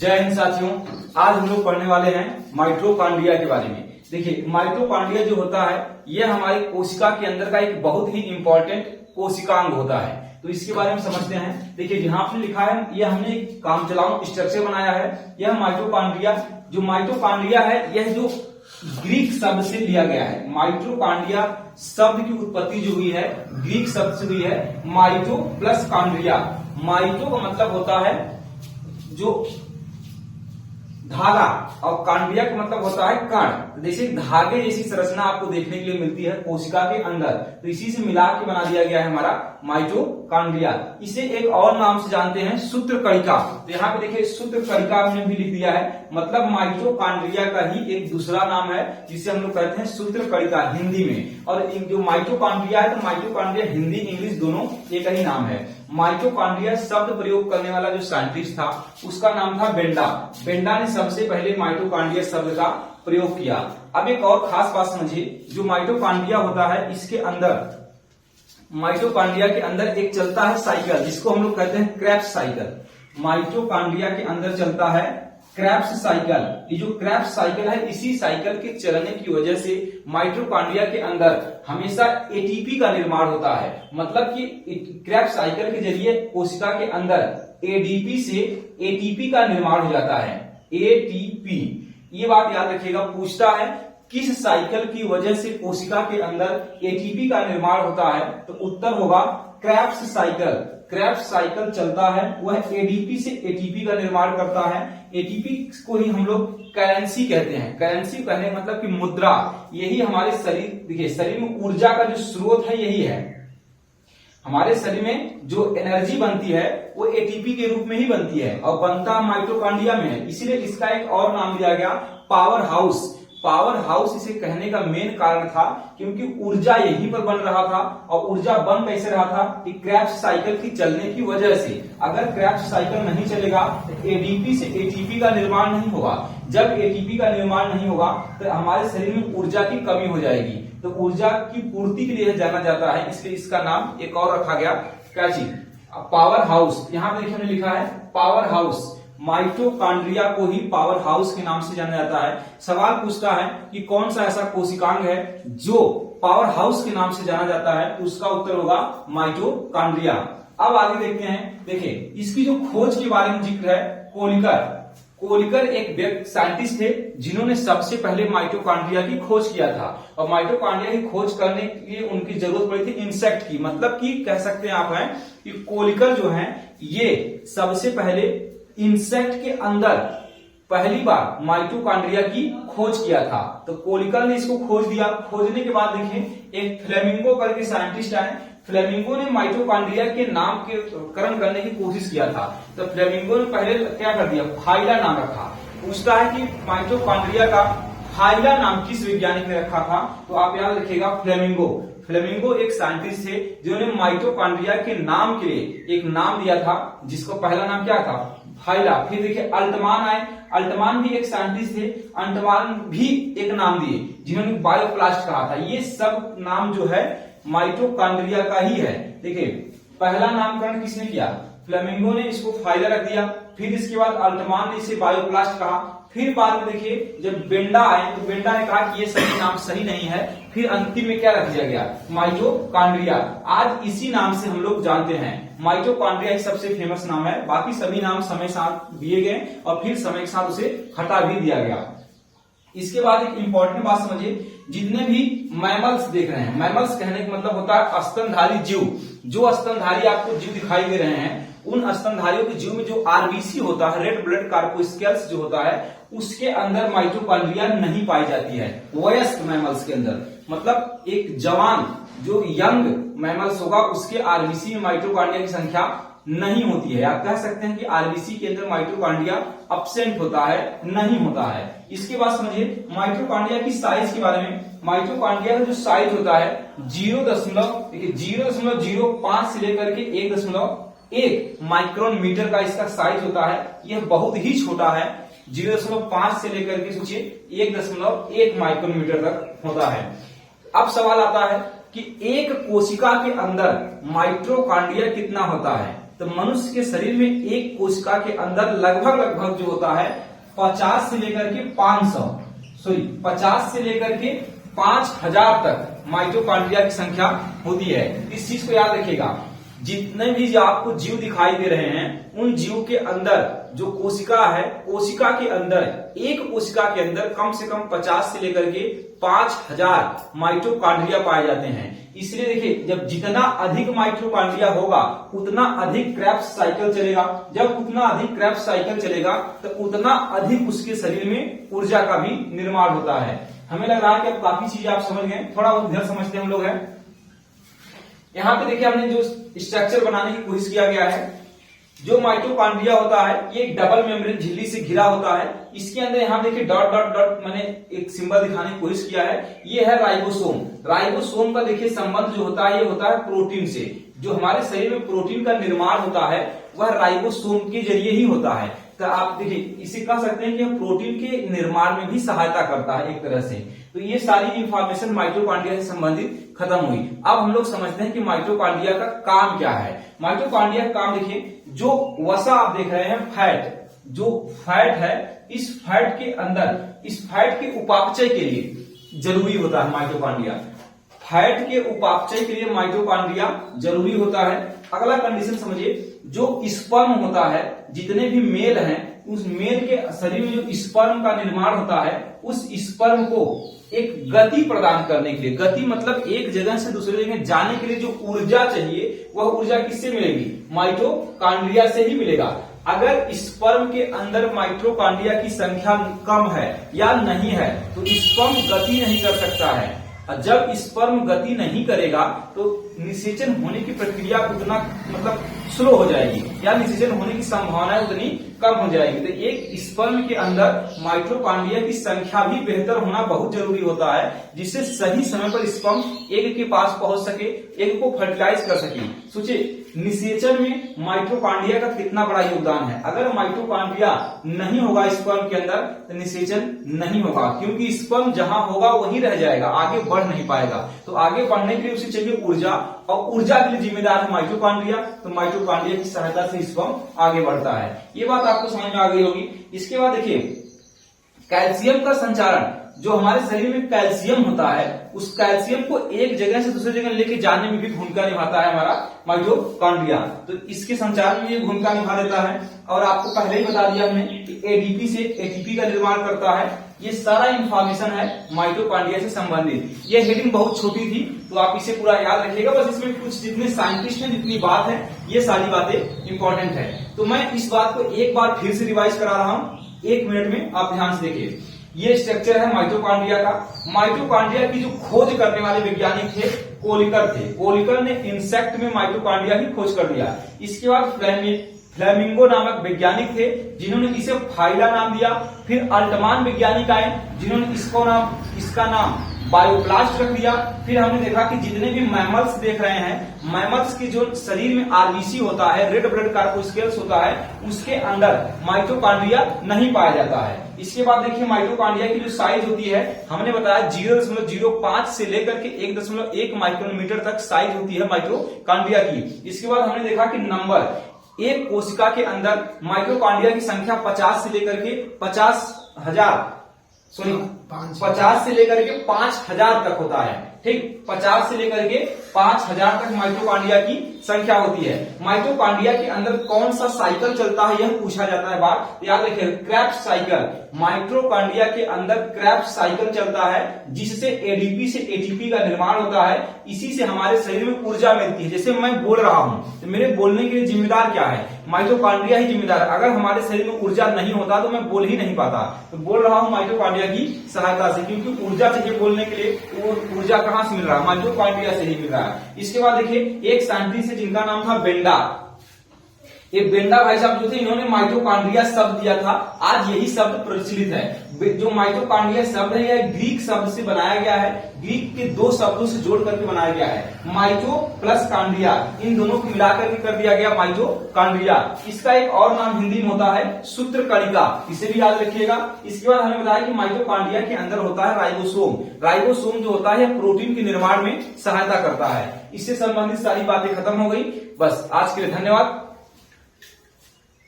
जय हिंद साथियों। आज हम लोग पढ़ने वाले हैं माइटोकॉन्ड्रिया के बारे में। देखिए, माइटोकॉन्ड्रिया जो होता है यह हमारी कोशिका के अंदर का एक बहुत ही इंपॉर्टेंट कोशिकांग होता है। तो इसके बारे में समझते हैं। देखिए, यहाँ आपने लिखा है, यह हमने एक काम चलाऊ स्ट्रक्चर बनाया है। यह माइटोकॉन्ड्रिया, जो माइटोकॉन्ड्रिया है यह जो ग्रीक शब्द से लिया गया है। माइटोकॉन्ड्रिया शब्द की उत्पत्ति जो हुई है ग्रीक शब्द से हुई है, माइटो प्लस कॉन्ड्रिया। माइटो का मतलब होता है जो धागा और कॉन्ड्रिया का मतलब होता है कण। जैसे धागे जैसी संरचना आपको देखने के लिए मिलती है कोशिका के अंदर, तो इसी से मिला के बना दिया गया है हमारा माइटोकॉन्ड्रिया। इसे एक और नाम से जानते हैं सूत्रकणिका। तो यहाँ पे देखिए सूत्रकणिका हमने भी लिख दिया है, मतलब माइटोकॉन्ड्रिया का ही एक दूसरा नाम है जिसे हम लोग कहते हैं सूत्रकणिका हिंदी में। और जो माइटोकॉन्ड्रिया है तो माइटोकॉन्ड्रिया हिंदी इंग्लिश दोनों एक ही नाम है। माइटोकॉन्ड्रिया शब्द प्रयोग करने वाला जो साइंटिस्ट था उसका नाम था बेंडा। बेंडा ने सबसे पहले माइटोकॉन्ड्रिया शब्द का प्रयोग किया। अब एक और खास बात समझिए, जो माइटोकॉन्ड्रिया होता है इसके अंदर, माइटोकॉन्ड्रिया के अंदर एक चलता है साइकिल जिसको हम लोग कहते हैं क्रेब्स साइकिल। माइटोकॉन्ड्रिया के अंदर चलता है क्रेब्स साइकिल। ये जो क्रेब्स साइकिल है, इसी साइकिल के चलने की वजह से माइटोकॉन्ड्रिया के अंदर हमेशा एटीपी का निर्माण होता है। मतलब कि क्रेब्स साइकिल के जरिए कोशिका के अंदर एडीपी से एटीपी का निर्माण हो जाता है। एटीपी, ये बात याद रखिएगा। पूछता है किस साइकिल की वजह से कोशिका के अंदर एटीपी का निर्माण होता है, तो उत्तर होगा क्रेब्स साइकिल। क्रेब्स साइकिल चलता है, वह एडीपी से एटीपी का निर्माण करता है। एटीपी को ही हम लोग करेंसी कहते हैं। करेंसी कहने का मतलब कि मुद्रा। यही हमारे शरीर, देखिए शरीर में ऊर्जा का जो स्रोत है यही है। हमारे शरीर में जो एनर्जी बनती है वो एटीपी के रूप में ही बनती है और बनता माइटोकॉन्ड्रिया में है। इसीलिए इसका एक और नाम दिया गया पावर हाउस। पावर हाउस इसे कहने का मेन कारण था क्योंकि ऊर्जा यहीं पर बन रहा था। और ऊर्जा बन कैसे रहा था कि क्रेब्स साइकिल की चलने की वजह से। अगर क्रेब्स साइकिल नहीं चलेगा तो एडीपी से एटीपी का निर्माण नहीं होगा। जब एटीपी का निर्माण नहीं होगा तो हमारे शरीर में ऊर्जा की कमी हो जाएगी। तो ऊर्जा की पूर्ति के लिए जाना जाता है, इसलिए इसका नाम एक और रखा गया, क्या चीज, पावर हाउस। यहाँ पे देखिए हमने लिखा है पावर हाउस। माइटोकॉन्ड्रिया को ही पावर हाउस के नाम से जाना जाता है। सवाल पूछता है कि कौन सा ऐसा कोशिकांग है जो पावर हाउस के नाम से जाना जाता है, उसका उत्तर होगा माइटोकॉन्ड्रिया। अब आगे देखते हैं। देखिए इसकी जो खोज के बारे में जिक्र है, कोलिकर। कोलिकर एक साइंटिस्ट थे जिन्होंने सबसे पहले माइटोकॉन्ड्रिया की खोज किया था। और माइटोकॉन्ड्रिया की खोज करने के लिए उनकी जरूरत पड़ी थी इंसेक्ट की। मतलब कि कह सकते हैं आप हैं कि कोलिकर जो है ये सबसे पहले इंसेक्ट के अंदर पहली बार माइटोकॉन्ड्रिया की खोज किया था। तो कोलिकर ने इसको खोज दिया। खोजने के बाद देखिए एक फ्लेमिंगो करके साइंटिस्ट आए। फ्लेमिंगो ने माइटोकॉन्ड्रिया के नामकरण करने की कोशिश किया था। तो फ्लेमिंगो ने पहले क्या कर दिया, फाइला नाम रखा। पूछता है कि माइटोकॉन्ड्रिया का फाइला नाम किस वैज्ञानिक ने रखा था, तो आप याद रखिएगा फ्लेमिंगो। फ्लेमिंगो एक साइंटिस्ट थे जिन्होंने माइटोकॉन्ड्रिया के नाम के लिए एक नाम दिया था जिसको पहला नाम क्या था, फाइला। फिर देखिए अल्टमान आए। अल्टमान भी एक साइंटिस्ट थे, अल्टमान भी एक नाम दिए जिन्होंने बायोप्लास्ट कहा था। ये सब नाम जो है माइटोकॉन्ड्रिया का ही है। देखिए पहला नामकरण किसने किया, फ्लेमिंगो ने इसको फाइला रख दिया। फिर इसके बाद अल्टमान ने इसे बायोप्लास्ट कहा। फिर बाद में देखिए जब बेंडा आए तो बेंडा ने कहा कि ये सही नाम सही नहीं है। फिर अंतिम में क्या रख दिया गया, माइटोकॉन्ड्रिया। आज इसी नाम से हम लोग जानते हैं। माइटोकॉन्ड्रिया ही सबसे फेमस नाम है। बाकी सभी नाम समय साथ दिए गए और फिर समय के साथ उसे हटा भी दिया गया। इसके बाद एक इंपॉर्टेंट बात समझिए, जितने भी मैमल्स देख रहे हैं, मैमल्स कहने का मतलब होता है स्तनधारी जीव। जो स्तनधारी आपको जीव दिखाई दे रहे हैं उन स्तनधारियों के जीव में जो आरबीसी होता है, रेड ब्लड कार्पोस्केल्स जो होता है, उसके अंदर माइटोकॉन्ड्रिया नहीं पाई जाती है। वयस्क मैमल्स के अंदर, मतलब एक जवान जो यंग मैमल्स होगा उसके आरबीसी में माइटोकॉन्ड्रिया की संख्या नहीं होती है। आप कह सकते हैं कि आरबीसी के अंदर माइटोकॉन्ड्रिया एब्सेंट होता है, नहीं होता है। इसके बाद समझिए माइटोकॉन्ड्रिया की साइज के बारे में। माइटोकॉन्ड्रिया का जो साइज होता है 0.05 से लेकर के 1.1 माइक्रोन मीटर का इसका साइज होता है। यह बहुत ही छोटा है। 0.5 से लेकर के सोचिए 1.1 माइक्रोन मीटर तक होता है। अब सवाल आता है कि एक कोशिका के अंदर माइटोकॉन्ड्रिया कितना होता है। तो मनुष्य के शरीर में एक कोशिका के अंदर लगभग जो होता है 50 से लेकर के 5000 तक माइटोकॉन्ड्रिया की संख्या होती है। इस चीज को याद रखिएगा, जितने भी जो आपको जीव दिखाई दे रहे हैं उन जीव के अंदर जो कोशिका है, कोशिका के अंदर एक कोशिका के अंदर कम से कम 50 से लेकर के 5000 माइटोकॉन्ड्रिया पाए जाते हैं। इसलिए देखिए, जब जितना अधिक माइटोकॉन्ड्रिया होगा उतना अधिक क्रेब्स साइकिल चलेगा। जब उतना अधिक क्रेब्स साइकिल चलेगा तो उतना अधिक उसके शरीर में ऊर्जा का भी निर्माण होता है। हमें लग रहा है कि अब काफी चीजें आप समझ गए, थोड़ा बहुत इधर समझते हम लोग हैं। यहाँ पे देखिए हमने जो स्ट्रक्चर बनाने की कोशिश किया गया है, जो माइटोकॉन्ड्रिया होता है ये एक डबल मेम्ब्रेन झिल्ली से घिरा होता है। इसके अंदर यहाँ देखिए डॉट डॉट डॉट मैंने एक सिंबल दिखाने की कोशिश किया है, ये है राइबोसोम। राइबोसोम का देखिए संबंध जो होता है ये होता है प्रोटीन से। जो हमारे शरीर में प्रोटीन का निर्माण होता है वह राइबोसोम के जरिए ही होता है। तो आप देखिए इसे कह सकते हैं कि प्रोटीन के निर्माण में भी सहायता करता है एक तरह से। तो ये सारी इंफॉर्मेशन माइटोकॉन्ड्रिया से संबंधित खत्म हुई। अब हम लोग समझते हैं कि माइटोकॉन्ड्रिया का काम क्या है। माइटोकॉन्ड्रिया का काम देखिए, जो वसा आप देख रहे हैं फैट, जो फैट है इस फैट के अंदर, इस फैट के उपापचय के लिए जरूरी होता है माइटोकॉन्ड्रिया। फैट के उपापचय के लिए माइटोकॉन्ड्रिया जरूरी होता है। अगला कंडीशन समझिए, जो स्पर्म होता है, जितने भी मेल हैं उस मेल के शरीर में जो स्पर्म का निर्माण होता है उस स्पर्म को एक गति प्रदान करने के लिए, गति मतलब एक जगह से दूसरे जगह जाने के लिए जो ऊर्जा चाहिए वह ऊर्जा किससे मिलेगी? माइटोकॉन्ड्रिया से ही मिलेगा। अगर स्पर्म के अंदर माइटोकॉन्ड्रिया की संख्या कम है या नहीं है तो स्पर्म गति नहीं कर सकता है। और जब स्पर्म गति नहीं करेगा तो निषेचन होने की प्रक्रिया उतना मतलब स्लो हो जाएगी या निषेचन होने की संभावना उतनी कम हो जाएगी। तो एक स्पर्म के अंदर माइटोकॉन्ड्रिया की संख्या भी बेहतर होना बहुत जरूरी होता है, जिससे सही समय पर स्पर्म एग के पास पहुंच सके, एग को फर्टिलाइज कर सके। सोचिए निषेचन में माइटोकॉन्ड्रिया का कितना बड़ा योगदान है। अगर माइटोकॉन्ड्रिया नहीं होगा स्पर्म के अंदर तो निषेचन नहीं होगा, क्योंकि स्पर्म जहां होगा वहीं रह जाएगा, आगे बढ़ नहीं पाएगा। तो आगे बढ़ने के लिए उसे चाहिए ऊर्जा, और ऊर्जा के लिए जिम्मेदार है माइटोकॉन्ड्रिया। तो माइटोकॉन्ड्रिया की सहायता से स्पर्म आगे बढ़ता है। ये बात आपको समझ में आ गई होगी। इसके बाद देखिए कैल्शियम का संचारण, जो हमारे शरीर में कैल्शियम होता है उस कैल्शियम को एक जगह से दूसरी जगह लेके जाने में भी भूमिका निभाता है हमारा माइटोकॉन्ड्रिया। तो इसके संचार में ये भूमिका निभा देता है। और आपको पहले ही बता दिया हमने कि एडीपी से एटीपी का निर्माण करता है। ये सारा इंफॉर्मेशन है माइटोकॉन्ड्रिया से संबंधित। ये हेडिंग बहुत छोटी थी तो आप इसे पूरा याद रखिएगा। बस इसमें कुछ जितने साइंटिस्ट हैं जितनी बात है ये सारी बातें इंपॉर्टेंट है। तो मैं इस बात को एक बार फिर से रिवाइज करा रहा हूं, 1 मिनट में आप ध्यान से देखिए। ये स्ट्रक्चर है माइटोकॉन्ड्रिया का। माइटोकॉन्ड्रिया की जो खोज करने वाले वैज्ञानिक थे कोलिकर थे। कोलिकर ने इंसेक्ट में माइटोकॉन्ड्रिया की खोज कर दिया। इसके बाद फ्लेमिंगो नामक वैज्ञानिक थे जिन्होंने इसे फाइला नाम दिया। फिर अल्टमान वैज्ञानिक आए जिन्होंने इसका नाम बायोप्लास्ट रख दिया। फिर हमने देखा कि जितने भी मैमल्स देख रहे हैं, मैमल्स के जो शरीर में आरबीसी होता है, रेड ब्लड कार्बोस्केल्स होता है, उसके अंदर माइटोकॉन्ड्रिया नहीं पाया जाता है। इसके बाद देखिए माइटोकॉन्ड्रिया की जो साइज होती है, हमने बताया 0.05 से लेकर के 1.1 माइक्रोमीटर तक साइज होती है माइटोकॉन्ड्रिया की। इसके बाद हमने देखा कि नंबर, एक कोशिका के अंदर माइटोकॉन्ड्रिया की संख्या 50 से लेकर के 50 से लेकर के 5000 तक होता है। ठीक, 50 से लेकर के 5000 तक माइटोकॉन्ड्रिया की संख्या होती है। माइटोकॉन्ड्रिया के अंदर कौन सा साइकिल चलता है यह पूछा जाता है बात, याद रखिए क्रेब्स साइकिल। माइटोकॉन्ड्रिया के अंदर क्रेब्स साइकिल चलता है जिससे एडीपी से एटीपी का निर्माण होता है। इसी से हमारे शरीर में ऊर्जा मिलती है। जैसे मैं बोल रहा हूं तो मेरे बोलने के लिए जिम्मेदार क्या है? माइटोकॉन्ड्रिया ही जिम्मेदार है। अगर हमारे शरीर में ऊर्जा नहीं होता तो मैं बोल ही नहीं पाता। तो बोल रहा हूं माइटोकॉन्ड्रिया की सहायता से, क्योंकि ऊर्जा चाहिए बोलने के लिए। वो ऊर्जा कहां से मिल रहा है? माइटोकॉन्ड्रिया से ही मिल रहा है। इसके बाद देखिए एक साइंटिस्ट जिनका नाम था बेंडा। ये बेंडा भाई साहब जो थे इन्होंने माइटोकॉन्ड्रिया शब्द दिया था। आज यही शब्द प्रचलित है। जो माइटोकॉन्ड्रिया शब्द है यह ग्रीक शब्द से बनाया गया है। ग्रीक के 2 शब्दों से जोड़ करके बनाया गया है, माइटो प्लस कॉन्ड्रिया। इन दोनों को मिलाकर के कर दिया गया माइटोकॉन्ड्रिया। इसका एक और नाम हिंदी में होता है सूत्रकणिका, इसे भी याद रखिएगा। इसके बाद हमें बताया कि माइटोकॉन्ड्रिया के अंदर होता है राइबोसोम। राइबोसोम जो होता है प्रोटीन के निर्माण में सहायता करता है। इससे संबंधित सारी बातें खत्म हो गई। बस आज के लिए धन्यवाद।